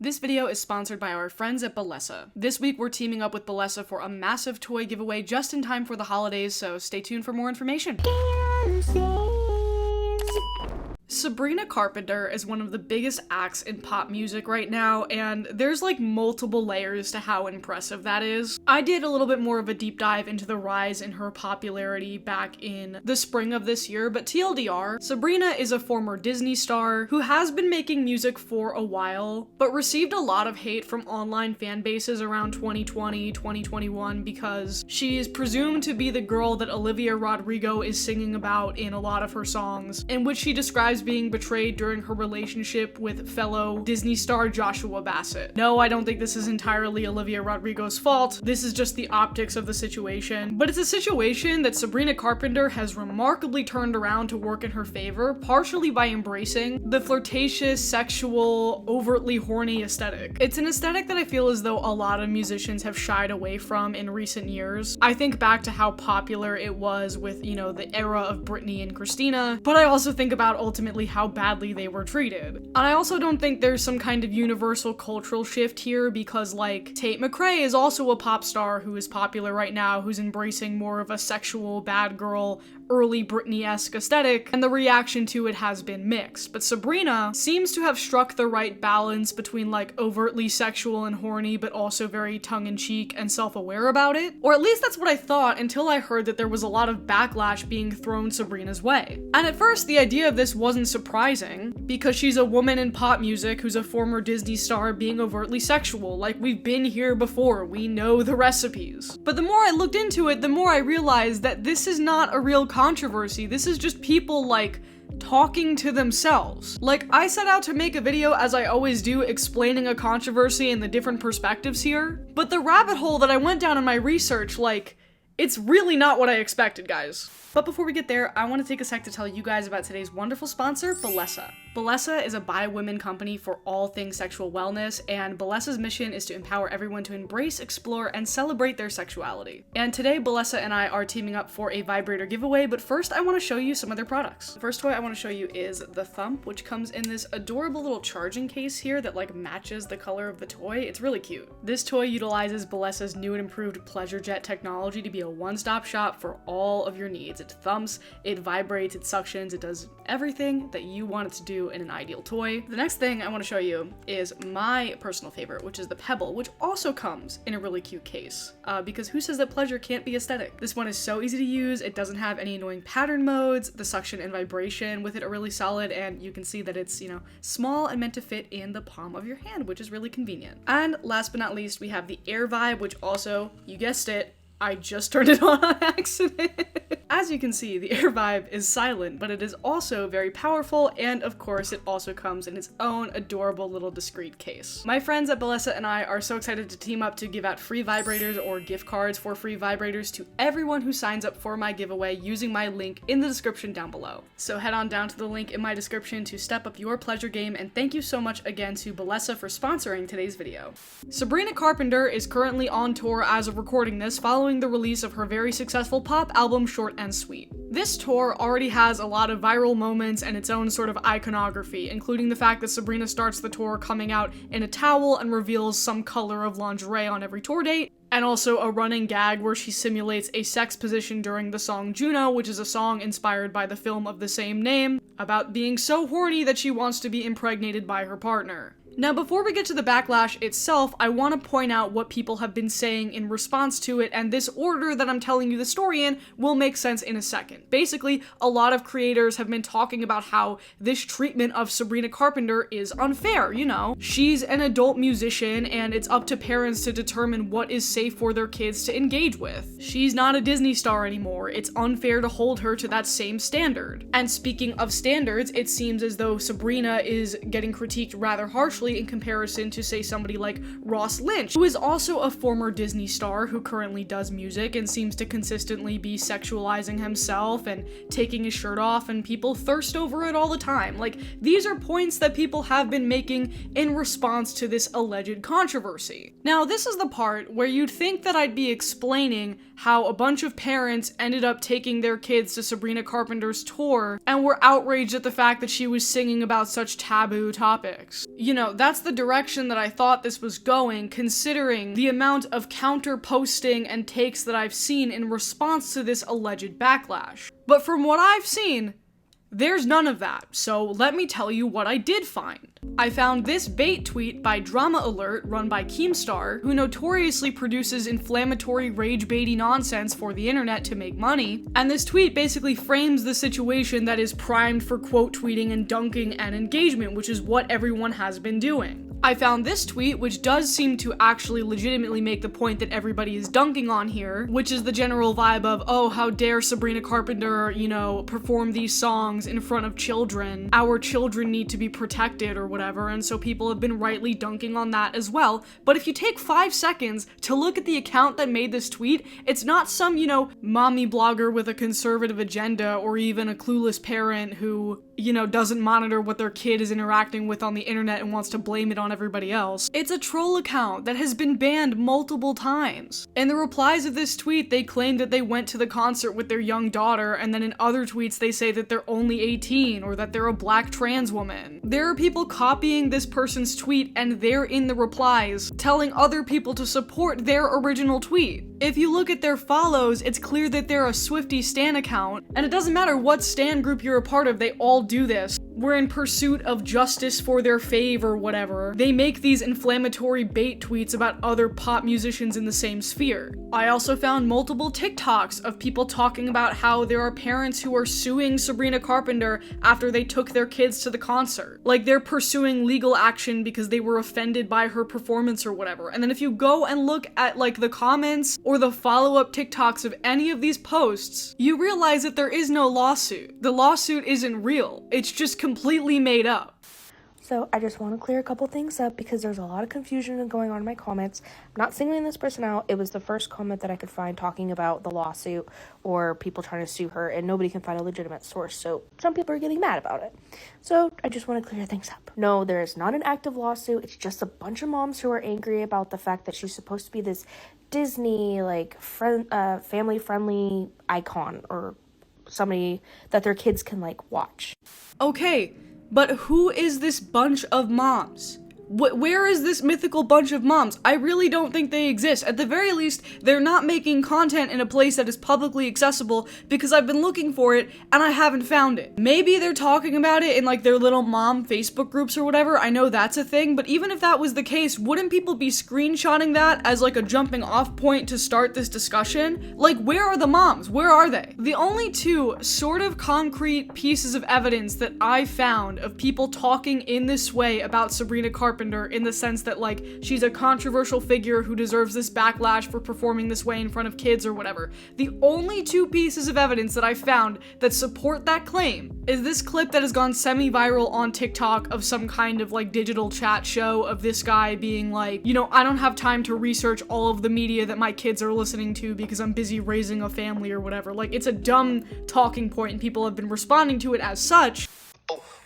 This video is sponsored by our friends at Bellesa. This week we're teaming up with Bellesa for a massive toy giveaway just in time for the holidays, so stay tuned for more information. Sabrina Carpenter is one of the biggest acts in pop music right now, and there's like multiple layers to how impressive that is. I did a little bit more of a deep dive into the rise in her popularity back in the spring of this year, but TLDR, Sabrina is a former Disney star who has been making music for a while, but received a lot of hate from online fan bases around 2020, 2021 because she is presumed to be the girl that Olivia Rodrigo is singing about in a lot of her songs, in which she describes being betrayed during her relationship with fellow Disney star Joshua Bassett. No, I don't think this is entirely Olivia Rodrigo's fault. This is just the optics of the situation. But it's a situation that Sabrina Carpenter has remarkably turned around to work in her favor, partially by embracing the flirtatious, sexual, overtly horny aesthetic. It's an aesthetic that I feel as though a lot of musicians have shied away from in recent years. I think back to how popular it was with, the era of Britney and Christina, but I also think about ultimately how badly they were treated. And I also don't think there's some kind of universal cultural shift here because Tate McRae is also a pop star who is popular right now, who's embracing more of a sexual bad girl, early Britney-esque aesthetic, and the reaction to it has been mixed. But Sabrina seems to have struck the right balance between overtly sexual and horny, but also very tongue-in-cheek and self-aware about it. Or at least that's what I thought until I heard that there was a lot of backlash being thrown Sabrina's way. And at first, the idea of this wasn't surprising, because she's a woman in pop music who's a former Disney star being overtly sexual. We've been here before, we know the recipes. But the more I looked into it, the more I realized that this is not a real controversy. This is just people talking to themselves. I set out to make a video, as I always do, explaining a controversy and the different perspectives here, but the rabbit hole that I went down in my research, it's really not what I expected, guys. But before we get there, I want to take a sec to tell you guys about today's wonderful sponsor, Bellesa. Bellesa is a by women company for all things sexual wellness, and Bellesa's mission is to empower everyone to embrace, explore, and celebrate their sexuality. And today, Bellesa and I are teaming up for a vibrator giveaway, but first I want to show you some of their products. The first toy I want to show you is the Thump, which comes in this adorable little charging case here that matches the color of the toy. It's really cute. This toy utilizes Bellesa's new and improved Pleasure Jet technology to be a one-stop shop for all of your needs. It thumps, it vibrates, it suctions, it does everything that you want it to do in an ideal toy. The next thing I want to show you is my personal favorite, which is the Pebble, which also comes in a really cute case, because who says that pleasure can't be aesthetic? This one is so easy to use, it doesn't have any annoying pattern modes, the suction and vibration with it are really solid, and you can see that it's, small and meant to fit in the palm of your hand, which is really convenient. And last but not least, we have the Air Vibe, which also, you guessed it, I just turned it on accident. As you can see, the Air Vibe is silent, but it is also very powerful, and of course it also comes in its own adorable little discreet case. My friends at Bellesa and I are so excited to team up to give out free vibrators or gift cards for free vibrators to everyone who signs up for my giveaway using my link in the description down below. So head on down to the link in my description to step up your pleasure game, and thank you so much again to Bellesa for sponsoring today's video. Sabrina Carpenter is currently on tour as of recording this, following the release of her very successful pop album Short and Sweet. This tour already has a lot of viral moments and its own sort of iconography, including the fact that Sabrina starts the tour coming out in a towel and reveals some color of lingerie on every tour date, and also a running gag where she simulates a sex position during the song Juno, which is a song inspired by the film of the same name, about being so horny that she wants to be impregnated by her partner. Now, before we get to the backlash itself, I want to point out what people have been saying in response to it, and this order that I'm telling you the story in will make sense in a second. Basically, a lot of creators have been talking about how this treatment of Sabrina Carpenter is unfair, She's an adult musician, and it's up to parents to determine what is safe for their kids to engage with. She's not a Disney star anymore. It's unfair to hold her to that same standard. And speaking of standards, it seems as though Sabrina is getting critiqued rather harshly in comparison to, say, somebody like Ross Lynch, who is also a former Disney star who currently does music and seems to consistently be sexualizing himself and taking his shirt off, and people thirst over it all the time. These are points that people have been making in response to this alleged controversy. Now, this is the part where you'd think that I'd be explaining how a bunch of parents ended up taking their kids to Sabrina Carpenter's tour and were outraged at the fact that she was singing about such taboo topics. that's the direction that I thought this was going, considering the amount of counter-posting and takes that I've seen in response to this alleged backlash. But from what I've seen, there's none of that, so let me tell you what I did find. I found this bait tweet by Drama Alert, run by Keemstar, who notoriously produces inflammatory rage-baity nonsense for the internet to make money, and this tweet basically frames the situation that is primed for quote tweeting and dunking and engagement, which is what everyone has been doing. I found this tweet, which does seem to actually legitimately make the point that everybody is dunking on here, which is the general vibe of, oh, how dare Sabrina Carpenter, perform these songs in front of children. Our children need to be protected or whatever, and so people have been rightly dunking on that as well. But if you take 5 seconds to look at the account that made this tweet, it's not some, mommy blogger with a conservative agenda or even a clueless parent who, doesn't monitor what their kid is interacting with on the internet and wants to blame it on everybody else. It's a troll account that has been banned multiple times. In the replies of this tweet, they claim that they went to the concert with their young daughter, and then in other tweets they say that they're only 18 or that they're a black trans woman. There are people copying this person's tweet and they're in the replies telling other people to support their original tweet. If you look at their follows, it's clear that they're a Swiftie stan account, and it doesn't matter what stan group you're a part of, they all do this. We're in pursuit of justice for their fave or whatever. They make these inflammatory bait tweets about other pop musicians in the same sphere. I also found multiple TikToks of people talking about how there are parents who are suing Sabrina Carpenter after they took their kids to the concert. Like, they're pursuing legal action because they were offended by her performance or whatever. And then if you go and look at, the comments or the follow-up TikToks of any of these posts, you realize that there is no lawsuit. The lawsuit isn't real. It's just completely made up. So I just want to clear a couple things up because there's a lot of confusion going on in my comments. I'm not singling this person out. It was the first comment that I could find talking about the lawsuit or people trying to sue her, and nobody can find a legitimate source, so some people are getting mad about it. So I just want to clear things up. No, there is not an active lawsuit. It's just a bunch of moms who are angry about the fact that she's supposed to be this Disney, family-friendly icon or somebody that their kids can, watch. Okay, but who is this bunch of moms? Where is this mythical bunch of moms? I really don't think they exist. At the very least, they're not making content in a place that is publicly accessible because I've been looking for it and I haven't found it. Maybe they're talking about it in their little mom Facebook groups or whatever. I know that's a thing, but even if that was the case, wouldn't people be screenshotting that as a jumping off point to start this discussion? Where are the moms? Where are they? The only two sort of concrete pieces of evidence that I found of people talking in this way about Sabrina Carpenter in the sense that she's a controversial figure who deserves this backlash for performing this way in front of kids or whatever. The only two pieces of evidence that I found that support that claim is this clip that has gone semi-viral on TikTok of some kind of digital chat show of this guy being I don't have time to research all of the media that my kids are listening to because I'm busy raising a family or whatever. It's a dumb talking point and people have been responding to it as such.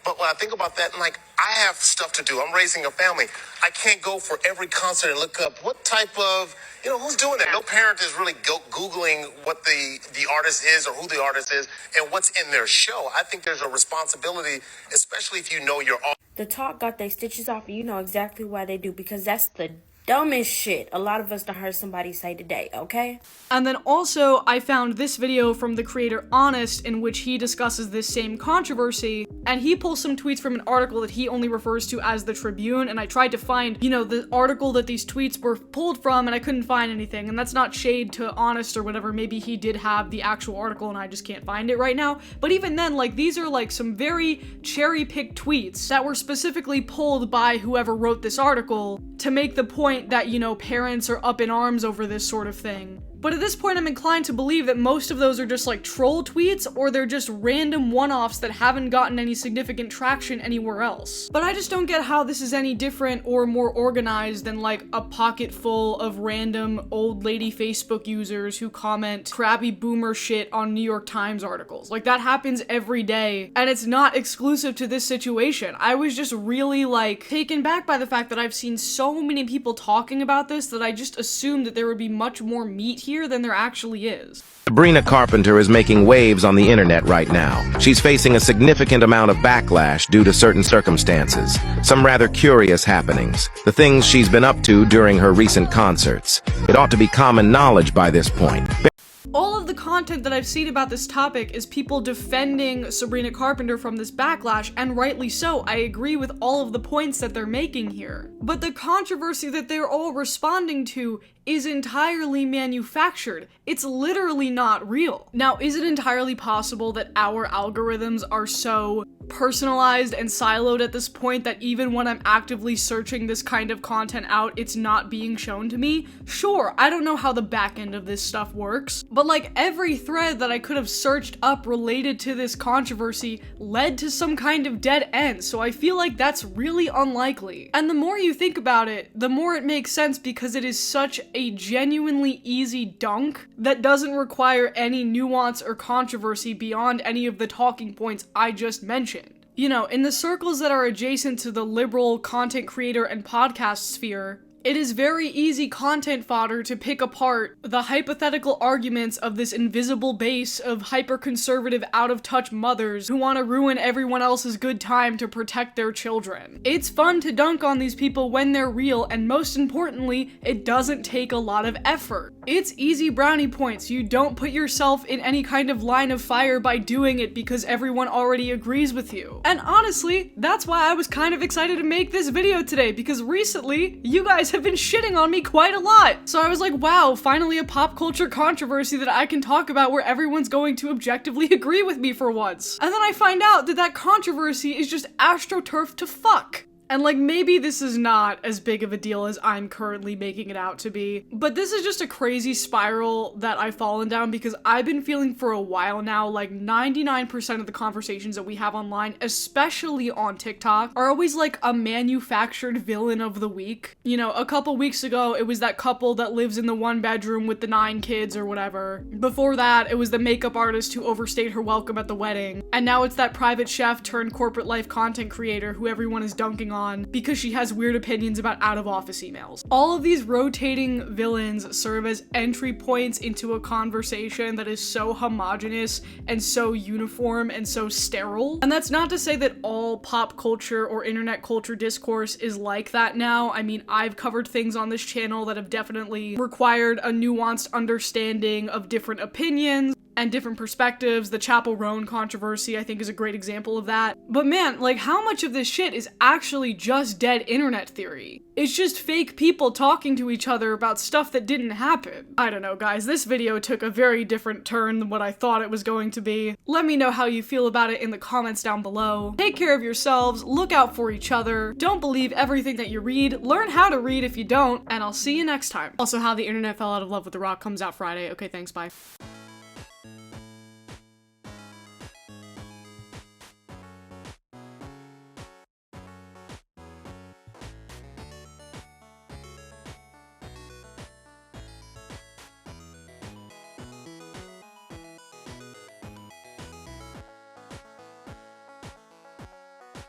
But when I think about that, I have stuff to do. I'm raising a family. I can't go for every concert and look up what type of, who's doing that. No parent is really Googling what the artist is or who the artist is and what's in their show. I think there's a responsibility, especially if you know your audience. The talk got their stitches off, and you know exactly why they do, because that's the dumbest shit a lot of us done heard somebody say today, okay? And then also, I found this video from the creator Honest in which he discusses this same controversy, and he pulls some tweets from an article that he only refers to as the Tribune, and I tried to find, the article that these tweets were pulled from, and I couldn't find anything, and that's not shade to Honest or whatever. Maybe he did have the actual article and I just can't find it right now, but even then, these are some very cherry-picked tweets that were specifically pulled by whoever wrote this article to make the point that, parents are up in arms over this sort of thing. But at this point, I'm inclined to believe that most of those are just troll tweets, or they're just random one-offs that haven't gotten any significant traction anywhere else. But I just don't get how this is any different or more organized than a pocket full of random old lady Facebook users who comment crappy boomer shit on New York Times articles. That happens every day, and it's not exclusive to this situation. I was just really taken back by the fact that I've seen so many people talking about this that I just assumed that there would be much more meat here than there actually is. Sabrina Carpenter is making waves on the internet right now. She's facing a significant amount of backlash due to certain circumstances, some rather curious happenings, the things she's been up to during her recent concerts. It ought to be common knowledge by this point. All of the content that I've seen about this topic is people defending Sabrina Carpenter from this backlash, and rightly so. I agree with all of the points that they're making here. But the controversy that they're all responding to is entirely manufactured. It's literally not real. Now, is it entirely possible that our algorithms are so personalized and siloed at this point that even when I'm actively searching this kind of content out, it's not being shown to me? Sure, I don't know how the back end of this stuff works, but like every thread that I could have searched up related to this controversy led to some kind of dead end, so I feel like that's really unlikely. And the more you think about it, the more it makes sense, because it is such a genuinely easy dunk that doesn't require any nuance or controversy beyond any of the talking points I just mentioned. You know, in the circles that are adjacent to the liberal content creator and podcast sphere, it is very easy content fodder to pick apart the hypothetical arguments of this invisible base of hyper-conservative, out-of-touch mothers who want to ruin everyone else's good time to protect their children. It's fun to dunk on these people when they're real, and most importantly, it doesn't take a lot of effort. It's easy brownie points. You don't put yourself in any kind of line of fire by doing it because everyone already agrees with you. And honestly, that's why I was kind of excited to make this video today, because recently, you guys have been shitting on me quite a lot. So I was like, wow, finally a pop culture controversy that I can talk about where everyone's going to objectively agree with me for once. And then I find out that that controversy is just astroturf to fuck. And like, maybe this is not as big of a deal as I'm currently making it out to be, but this is just a crazy spiral that I've fallen down, because I've been feeling for a while now like 99% of the conversations that we have online, especially on TikTok, are always like a manufactured villain of the week. You know, a couple weeks ago, it was that couple that lives in the one bedroom with the 9 kids or whatever. Before that, it was the makeup artist who overstayed her welcome at the wedding. And now it's that private chef turned corporate life content creator who everyone is dunking on because she has weird opinions about out-of-office emails. All of these rotating villains serve as entry points into a conversation that is so homogenous and so uniform and so sterile. And that's not to say that all pop culture or internet culture discourse is like that now. I mean, I've covered things on this channel that have definitely required a nuanced understanding of different opinions and different perspectives. The Chapel Roan controversy, I think, is a great example of that. But man, like, how much of this shit is actually just dead internet theory? It's just fake people talking to each other about stuff that didn't happen. I don't know, guys, this video took a very different turn than what I thought it was going to be. Let me know how you feel about it in the comments down below. Take care of yourselves, look out for each other, don't believe everything that you read, learn how to read if you don't, and I'll see you next time. Also, How the Internet Fell Out of Love with The Rock comes out Friday. Okay, thanks, bye.